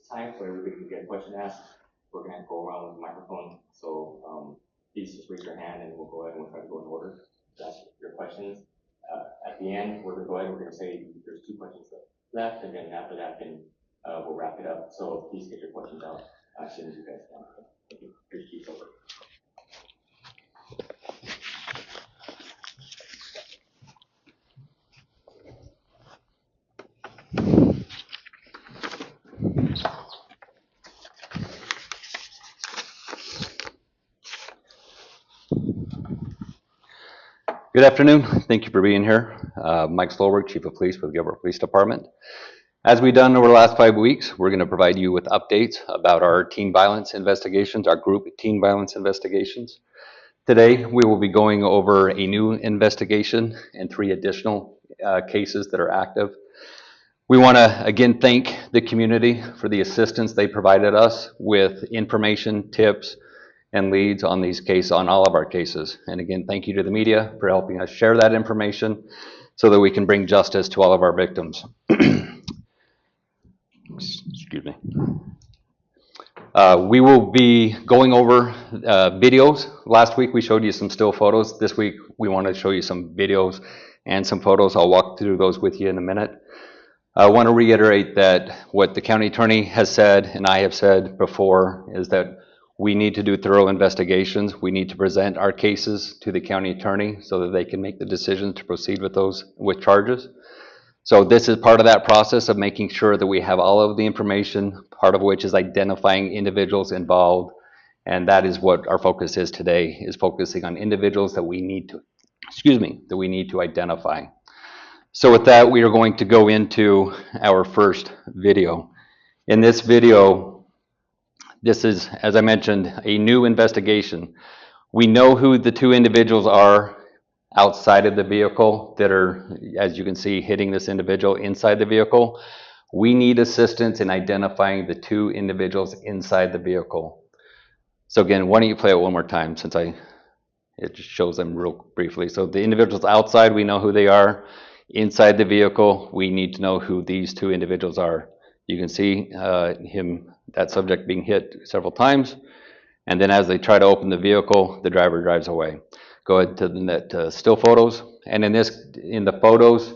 time so everybody can get a question asked. We're going to go around with the microphone. So please just raise your hand and we'll go ahead and we'll try to go in order to ask your questions. At the end, we're going to go ahead and we're going to say there's 2 questions left, and then after that, then we'll wrap it up. So please get your questions out as soon as you guys can. Thank you. Here's Chief Solberg. Good afternoon. Thank you for being here. Mike Solberg, Chief of Police with Gilbert Police Department. As we've done over the last 5 weeks, we're going to provide you with updates about our teen violence investigations, our group teen violence investigations. Today, we will be going over a new investigation and 3 additional cases that are active. We want to again thank the community for the assistance they provided us with information, tips, and leads on these cases, on all of our cases. And again, thank you to the media for helping us share that information so that we can bring justice to all of our victims. Excuse me. We will be going over videos. Last week we showed you some still photos. This week we want to show you some videos and some photos. I'll walk through those with you in a minute. I want to reiterate that what the county attorney has said and I have said before is that we need to do thorough investigations. We need to present our cases to the county attorney so that they can make the decision to proceed with charges. So this is part of that process of making sure that we have all of the information, part of which is identifying individuals involved. And that is what our focus is today, is focusing on individuals that we need to identify. So with that, we are going to go into our first video. In this video, this is, as I mentioned, a new investigation. We know who the 2 individuals are outside of the vehicle that are, as you can see, hitting this individual inside the vehicle. We need assistance in identifying the 2 individuals inside the vehicle. So again, why don't you play it one more time since it just shows them real briefly. So the individuals outside, we know who they are. Inside the vehicle, we need to know who these 2 individuals are. You can see that subject being hit several times. And then as they try to open the vehicle, the driver drives away. Go ahead to the still photos. And in the photos,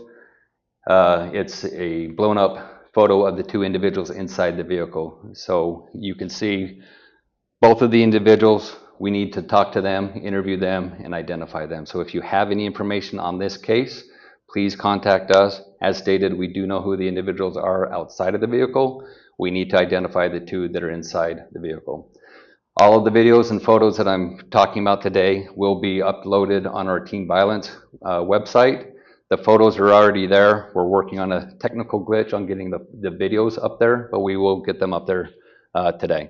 it's a blown up photo of the 2 individuals inside the vehicle. So you can see both of the individuals. We need to talk to them, interview them, and identify them. So if you have any information on this case, please contact us. As stated, we do know who the individuals are outside of the vehicle. We need to identify the 2 that are inside the vehicle. All of the videos and photos that I'm talking about today will be uploaded on our teen violence website. The photos are already there. We're working on a technical glitch on getting the videos up there, but we will get them up there today.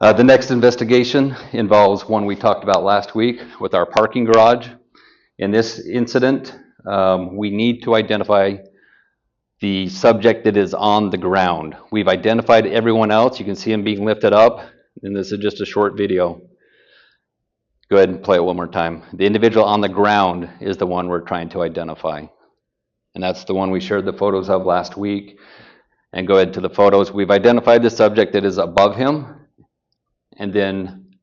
The next investigation involves one we talked about last week with our parking garage. In this incident, we need to identify the subject that is on the ground. We've identified everyone else. You can see him being lifted up, and this is just a short video. Go ahead and play it one more time. The individual on the ground is the one we're trying to identify. And that's the one we shared the photos of last week. And go ahead to the photos. We've identified the subject that is above him. And then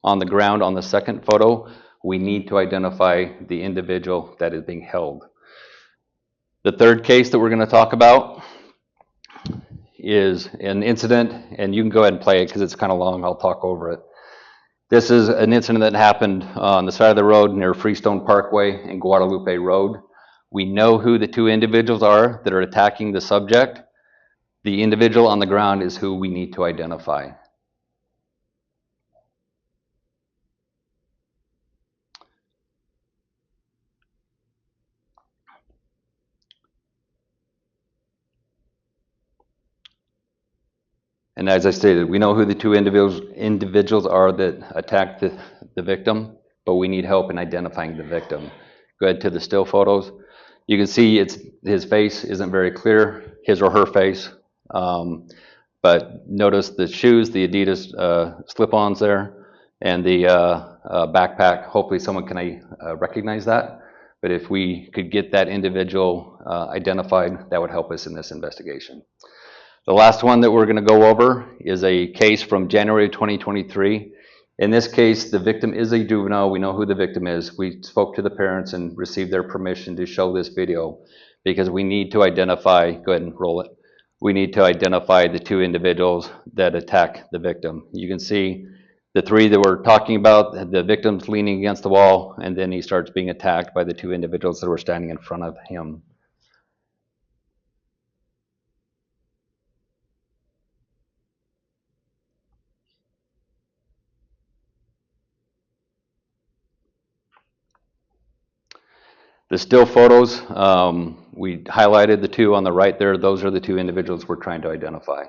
on the ground on the second photo, we need to identify the individual that is being held. The third case that we're going to talk about is an incident, and you can go ahead and play it because it's kind of long. I'll talk over it. This is an incident that happened on the side of the road near Freestone Parkway and Guadalupe Road. We know who the 2 individuals are that are attacking the subject. The individual on the ground is who we need to identify. And as I stated, we know who the 2 individuals are that attacked the victim, but we need help in identifying the victim. Go ahead to the still photos. You can see his face isn't very clear, his or her face, but notice the shoes, the Adidas slip-ons there, and the backpack. Hopefully someone can recognize that. But if we could get that individual identified, that would help us in this investigation. The last one that we're going to go over is a case from January 2023. In this case, the victim is a juvenile. We know who the victim is. We spoke to the parents and received their permission to show this video because we need to identify, go ahead and roll it. We need to identify the two individuals that attack the victim. You can see the three that we're talking about, the victim's leaning against the wall, and then he starts being attacked by the two individuals that were standing in front of him. The still photos, we highlighted the two on the right there. Those are the two individuals we're trying to identify.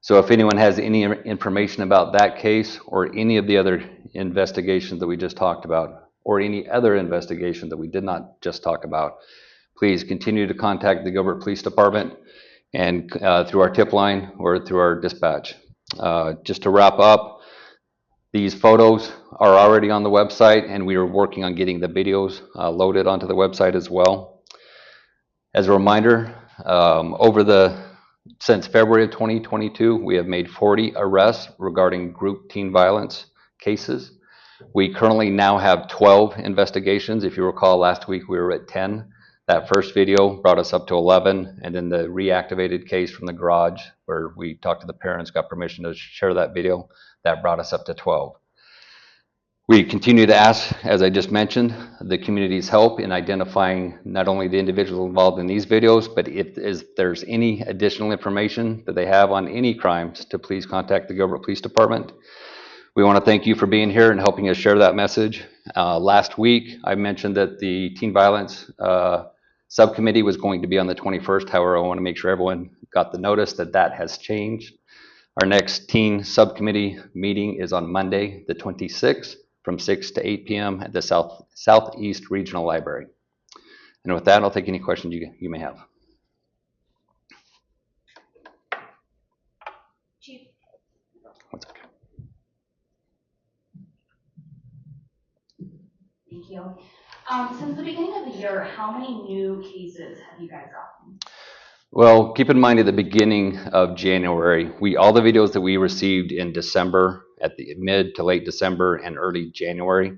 So if anyone has any information about that case or any of the other investigations that we just talked about, or any other investigation that we did not just talk about, please continue to contact the Gilbert Police Department and through our tip line or through our dispatch. Just to wrap up, these photos are already on the website, and we are working on getting the videos loaded onto the website as well. As a reminder, since February of 2022, we have made 40 arrests regarding group teen violence cases. We currently now have 12 investigations. If you recall, last week we were at 10. That first video brought us up to 11, and then the reactivated case from the garage where we talked to the parents, got permission to share that video, that brought us up to 12. We continue to ask, as I just mentioned, the community's help in identifying not only the individuals involved in these videos, but if there's any additional information that they have on any crimes, to please contact the Gilbert Police Department. We want to thank you for being here and helping us share that message. Last week, I mentioned that the teen violence subcommittee was going to be on the 21st. However, I want to make sure everyone got the notice that that has changed. Our next teen subcommittee meeting is on Monday, the 26th, from 6 to 8 p.m. at the Southeast Regional Library. And with that, I'll take any questions you may have. Chief. One second. Thank you. Since the beginning of the year, how many new cases have you guys gotten? Well, keep in mind at the beginning of January, all the videos that we received in December, at the mid to late December and early January,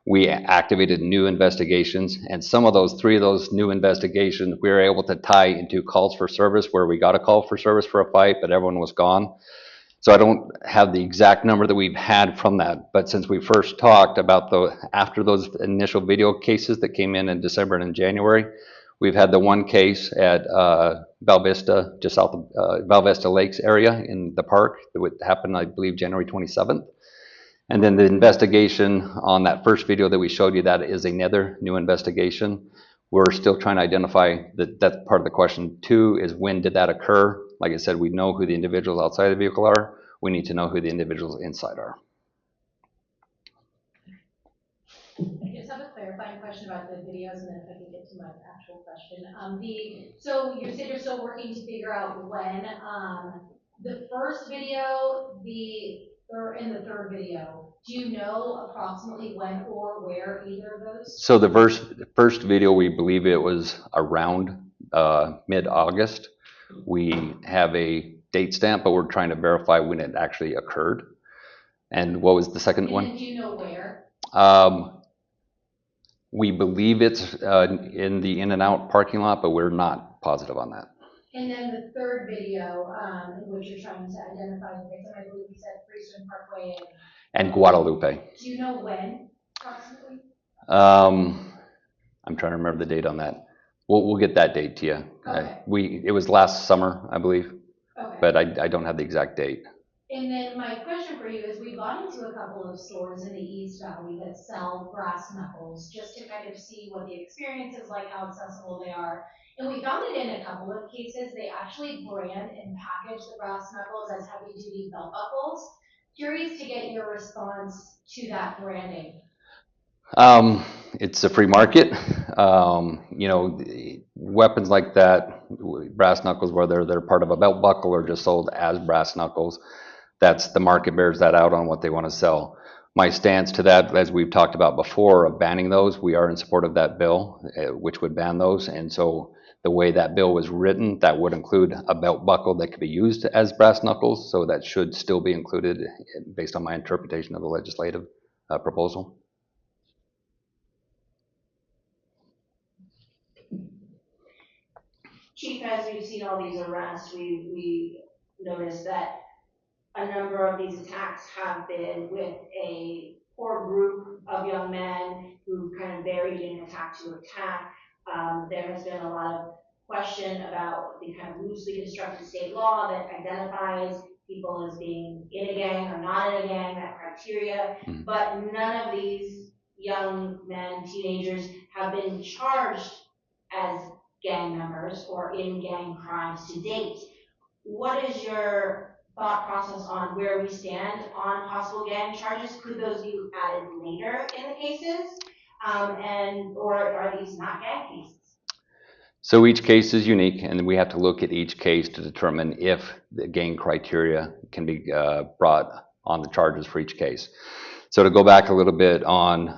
we activated new investigations, and three of those new investigations, we were able to tie into calls for service where we got a call for service for a fight, but everyone was gone. So I don't have the exact number that we've had from that, but since we first talked about after those initial video cases that came in December and in January, we've had the one case at Val Vista, just south of Val Vista Lakes area in the park that would happen, I believe, January 27th. And then the investigation on that first video that we showed you, that is another new investigation. We're still trying to identify that part of the question. Two is, when did that occur? Like I said, we know who the individuals outside the vehicle are. We need to know who the individuals inside are. I just have a clarifying question about the videos, and then if I can get to my actual question. So you said you're still working to figure out when the first video, and the third video. Do you know approximately when or where either of those? So the first video, we believe it was around mid-August. We have a date stamp, but we're trying to verify when it actually occurred. And what was the second one? And do you know where? We believe it's in the In-N-Out parking lot, but we're not positive on that. And then the third video, in which you're trying to identify the victim, I believe you said Freestone Parkway and Guadalupe. Do you know when, approximately? I'm trying to remember the date on that. We'll get that date to you. Okay. It was last summer, I believe, Okay. but I don't have the exact date. And then my question for you is, we've gone into a couple of stores in the East Valley that sell brass knuckles, just to kind of see what the experience is like, how accessible they are. And we found that in a couple of cases, they actually brand and package the brass knuckles as heavy-duty belt buckles. Curious to get your response to that branding. It's a free market. Weapons like that, brass knuckles, whether they're part of a belt buckle or just sold as brass knuckles, that's the market bears that out on what they want to sell. My stance to that, as we've talked about before, of banning those, we are in support of that bill, which would ban those. And so the way that bill was written, that would include a belt buckle that could be used as brass knuckles, so that should still be included based on my interpretation of the legislative proposal. Chief, as we've seen all these arrests, we noticed that a number of these attacks have been with a core group of young men who kind of varied in attack to attack. There has been a lot of question about the kind of loosely constructed state law that identifies people as being in a gang or not in a gang, that criteria, but none of these young men, teenagers, have been charged as gang members or in gang crimes to date. What is your thought process on where we stand on possible gang charges? Could those be added later in the cases? Or are these not gang cases? So each case is unique, and we have to look at each case to determine if the gang criteria can be brought on the charges for each case. So to go back a little bit on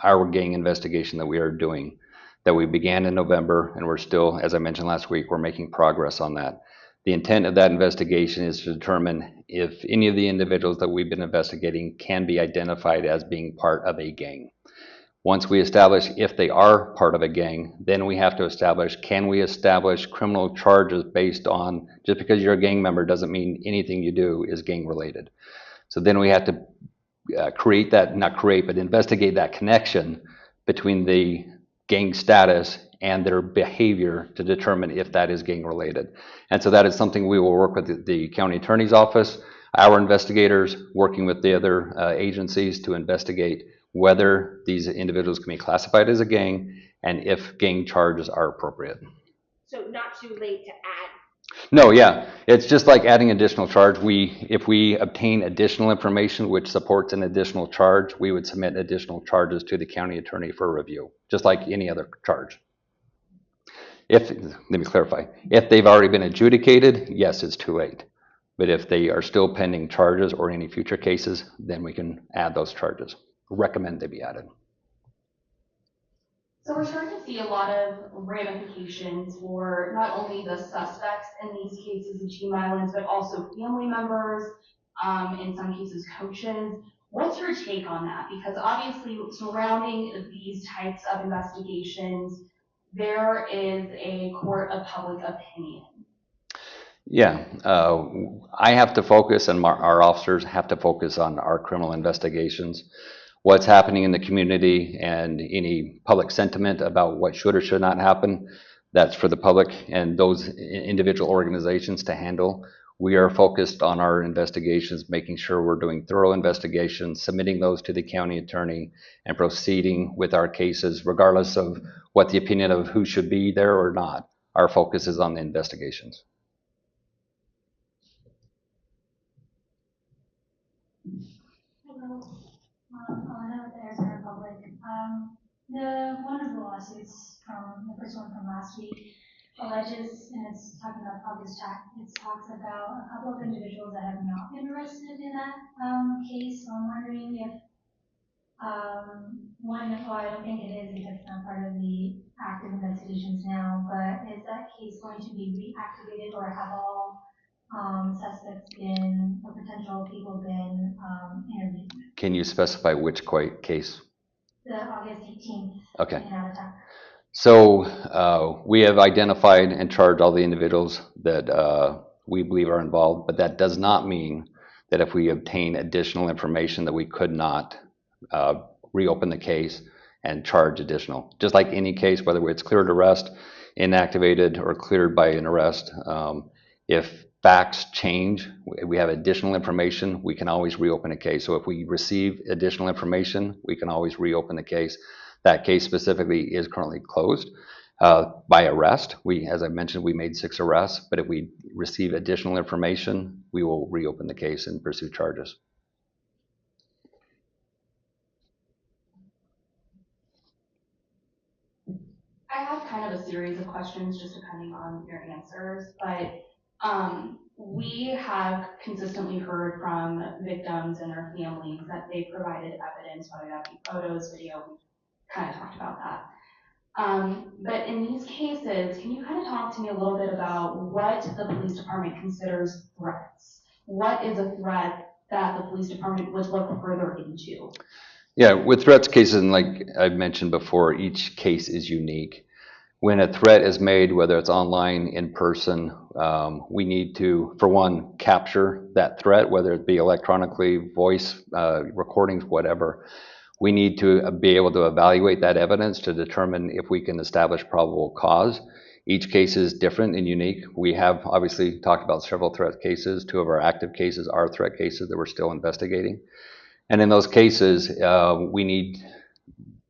our gang investigation that we are doing, that we began in November, and we're still, as I mentioned last week, we're making progress on that. The intent of that investigation is to determine if any of the individuals that we've been investigating can be identified as being part of a gang. Once we establish if they are part of a gang, then we have to establish, can we establish criminal charges based on, just because you're a gang member doesn't mean anything you do is gang related. So then we have to investigate that connection between the gang status and their behavior to determine if that is gang related. And so that is something we will work with the county attorney's office, our investigators, working with the other agencies to investigate whether these individuals can be classified as a gang and if gang charges are appropriate. So not too late to add. No, yeah, it's just like adding additional charge. If we obtain additional information which supports an additional charge, we would submit additional charges to the county attorney for review, just like any other charge. Let me clarify, if they've already been adjudicated, yes, it's too late. But if they are still pending charges or any future cases, then we can add those charges. Recommend they be added. So we're starting to see a lot of ramifications for not only the suspects in these cases of teen violence, but also family members, in some cases coaches. What's your take on that? Because obviously surrounding these types of investigations, there is a court of public opinion. Yeah, I have to focus, and our officers have to focus on our criminal investigations, what's happening in the community, and any public sentiment about what should or should not happen. That's for the public and those individual organizations to handle. We are focused on our investigations, making sure we're doing thorough investigations, submitting those to the county attorney, and proceeding with our cases, regardless of what the opinion of who should be there or not. Our focus is on the investigations. Hello, Alana with the Arizona Republic. One of the lawsuits the first one from last week, alleges, and it's talking about August Jack, it talks about a couple of individuals that have not been arrested in that case. So I'm wondering if I don't think it is because it's not part of the active investigations now, but is that case going to be reactivated, or have all suspects been, or potential people been interviewed? Can you specify which case? The August 18th. Okay. Attack. So we have identified and charged all the individuals that we believe are involved, but that does not mean that if we obtain additional information that we could not reopen the case and charge additional. Just like any case, whether it's cleared arrest, inactivated, or cleared by an arrest, if facts change, we have additional information, we can always reopen a case. So if we receive additional information, we can always reopen the case. That case specifically is currently closed by arrest. As I mentioned, we made 6 arrests, but if we receive additional information, we will reopen the case and pursue charges. I have kind of a series of questions just depending on your answers, but we have consistently heard from victims and their families that they provided evidence, whether that be photos, video, we kind of talked about that. But in these cases, can you kind of talk to me a little bit about what the police department considers threats? What is a threat that the police department would look further into? Yeah, with threats cases, and like I mentioned before, each case is unique. When a threat is made, whether it's online, in person, we need to, for one, capture that threat, whether it be electronically, voice recordings, whatever. We need to be able to evaluate that evidence to determine if we can establish probable cause. Each case is different and unique. We have obviously talked about several threat cases. 2 of our active cases are threat cases that we're still investigating. And in those cases,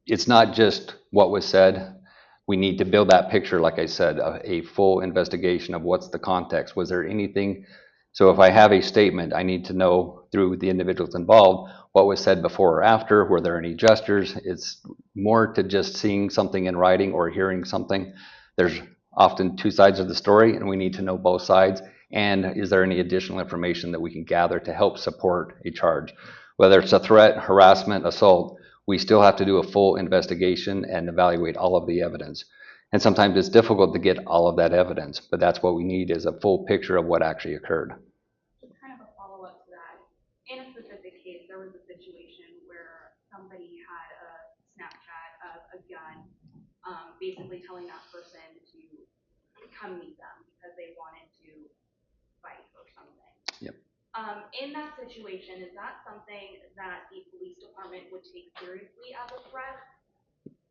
it's not just what was said. We need to build that picture, like I said, a full investigation of what's the context. Was there anything? So if I have a statement, I need to know through the individuals involved what was said before or after. Were there any gestures? It's more to just seeing something in writing or hearing something. There's often 2 sides of the story, and we need to know both sides. And is there any additional information that we can gather to help support a charge? Whether it's a threat, harassment, assault, we still have to do a full investigation and evaluate all of the evidence. And sometimes it's difficult to get all of that evidence, but that's what we need is a full picture of what actually occurred. Just kind of a follow-up to that. In a specific case, there was a situation where somebody had a Snapchat of a gun, basically telling that person to come meet them because they wanted to fight or something. Yep. In that situation, is that something that the police department would take seriously as a threat?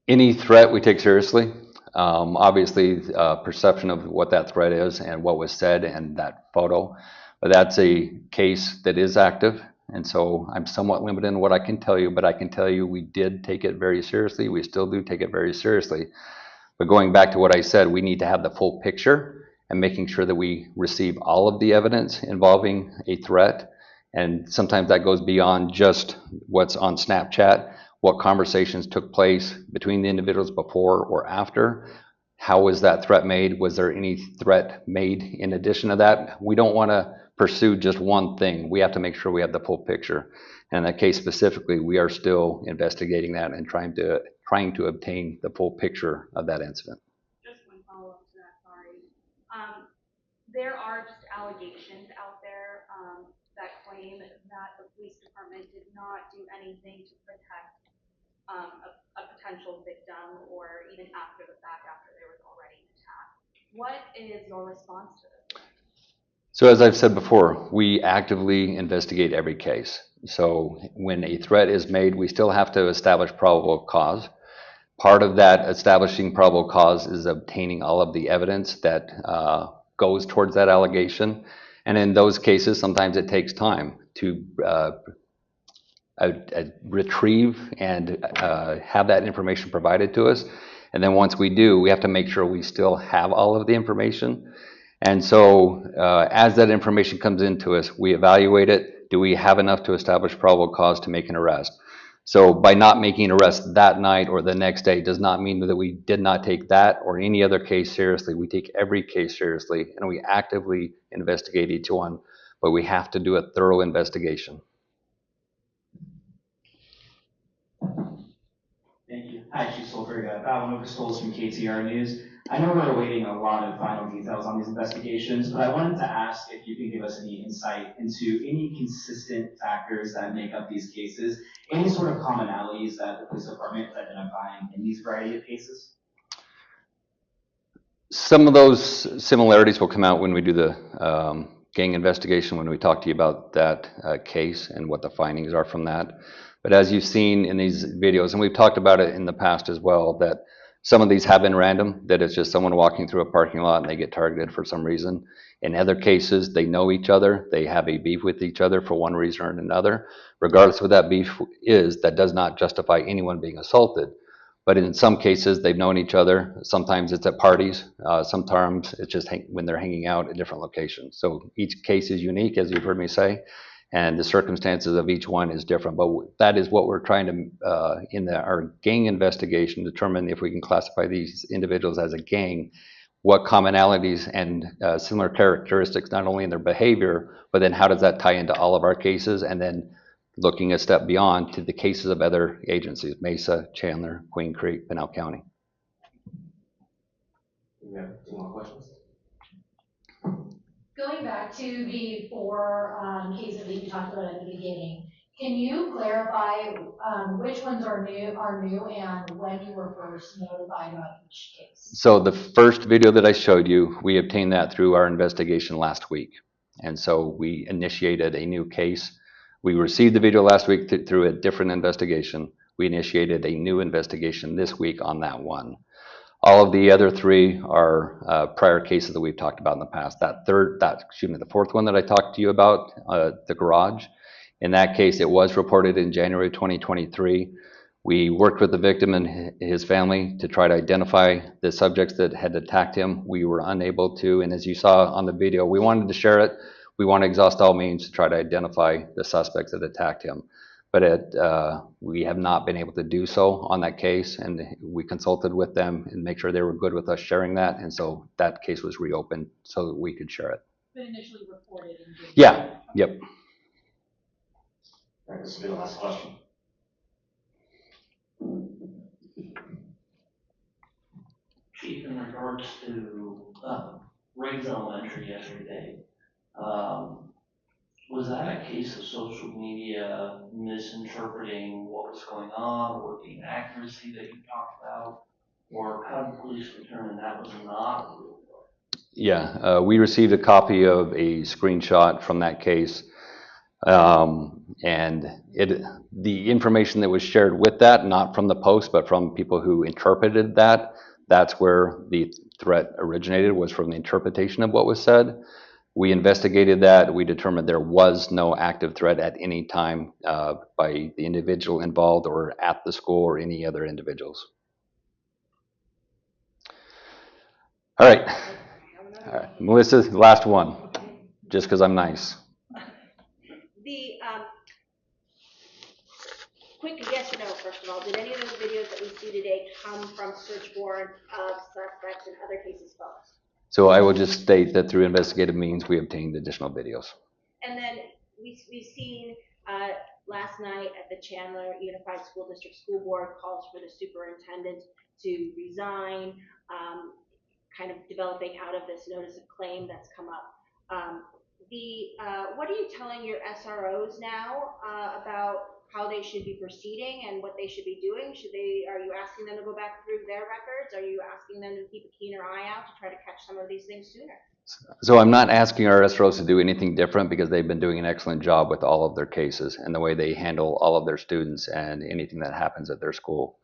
Any threat we take seriously. Obviously, perception of what that threat is and what was said and that photo. But that's a case that is active. And so I'm somewhat limited in what I can tell you, but I can tell you we did take it very seriously. We still do take it very seriously. But going back to what I said, we need to have the full picture and making sure that we receive all of the evidence involving a threat. And sometimes that goes beyond just what's on Snapchat, what conversations took place between the individuals before or after. How was that threat made? Was there any threat made in addition to that? We don't want to pursue just one thing. We have to make sure we have the full picture. And in that case specifically, we are still investigating that and trying to obtain the full picture of that incident. Just one follow-up to that, sorry. There are just allegations out there that claim that the police department did not do anything to protect a potential victim or even after the fact, after there was already an attack. What is your response to this? So as I've said before, we actively investigate every case. So when a threat is made, we still have to establish probable cause. Part of that establishing probable cause is obtaining all of the evidence that goes towards that allegation. And in those cases, sometimes it takes time to retrieve and have that information provided to us. And then once we do, we have to make sure we still have all of the information. And so as that information comes into us, we evaluate it. Do we have enough to establish probable cause to make an arrest? So by not making an arrest that night or the next day does not mean that we did not take that or any other case seriously. We take every case seriously and we actively investigate each one, but we have to do a thorough investigation. Thank you. Hi, Chief Solberg. Pavel Novostolos from KTR News. I know we're awaiting a lot of final details on these investigations, but I wanted to ask if you can give us any insight into any consistent factors that make up these cases, any sort of commonalities that the police department is identifying in these variety of cases? Some of those similarities will come out when we do the gang investigation, when we talk to you about that case and what the findings are from that. But as you've seen in these videos, and we've talked about it in the past as well, that some of these have been random, that it's just someone walking through a parking lot and they get targeted for some reason. In other cases, they know each other, they have a beef with each other for one reason or another. Regardless of what that beef is, that does not justify anyone being assaulted. But in some cases, they've known each other. Sometimes it's at parties. Sometimes it's just when they're hanging out at different locations. So each case is unique, as you've heard me say, and the circumstances of each one is different. But that is what we're trying to, in our gang investigation, determine if we can classify these individuals as a gang, what commonalities and similar characteristics, not only in their behavior, but then how does that tie into all of our cases, and then looking a step beyond to the cases of other agencies, Mesa, Chandler, Queen Creek, Pinal County. Do we have any more questions? Going back to the four cases that you talked about at the beginning, can you clarify which ones are new and when you were first notified about each case? So the first video that I showed you, we obtained that through our investigation last week. And so we initiated a new case. We received the video last week through a different investigation. We initiated a new investigation this week on that one. All of the other three are prior cases that we've talked about in the past. The fourth one that I talked to you about, the garage, in that case, it was reported in January 2023. We worked with the victim and his family to try to identify the subjects that had attacked him. We were unable to, and as you saw on the video, we wanted to share it. We want to exhaust all means to try to identify the suspects that attacked him. But we have not been able to do so on that case, and we consulted with them and make sure they were good with us sharing that, and so that case was reopened so that we could share it. But initially reported in January. Yeah, yep. All right, this will be the last question. Chief, in regards to Riggs Elementary yesterday, was that a case of social media misinterpreting what was going on or the inaccuracy that you talked about? Or how did the police determine that was not a real threat? Yeah, we received a copy of a screenshot from that case. And the information that was shared with that, not from the post, but from people who interpreted that, that's where the threat originated, was from the interpretation of what was said. We investigated that. We determined there was no active threat at any time by the individual involved or at the school or any other individuals. All right, Melissa, last one, just because I'm nice. The quick yes or no, first of all, did any of those videos that we see today come from search warrants of suspects in other cases photos? So I will just state that through investigative means, we obtained additional videos. And then we've seen last night at the Chandler Unified School District School Board calls for the superintendent to resign, kind of developing out of this notice of claim that's come up. What are you telling your SROs now about how they should be proceeding and what they should be doing? Are you asking them to go back through their records? Are you asking them to keep a keener eye out to try to catch some of these things sooner? So I'm not asking our SROs to do anything different because they've been doing an excellent job with all of their cases and the way they handle all of their students and anything that happens at their school.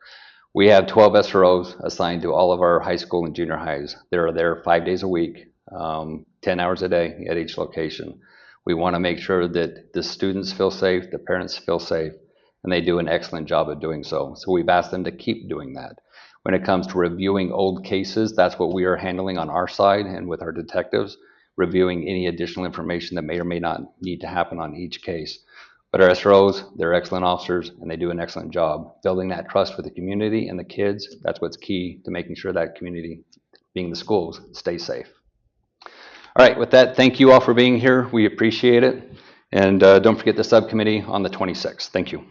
We have 12 SROs assigned to all of our high school and junior highs. They're there 5 days a week, 10 hours a day at each location. We want to make sure that the students feel safe, the parents feel safe, and they do an excellent job of doing so. So we've asked them to keep doing that. When it comes to reviewing old cases, that's what we are handling on our side and with our detectives, reviewing any additional information that may or may not need to happen on each case. But our SROs, they're excellent officers, and they do an excellent job building that trust with the community and the kids. That's what's key to making sure that community, being the schools, stay safe. All right, with that, thank you all for being here. We appreciate it. And don't forget the subcommittee on the 26th. Thank you.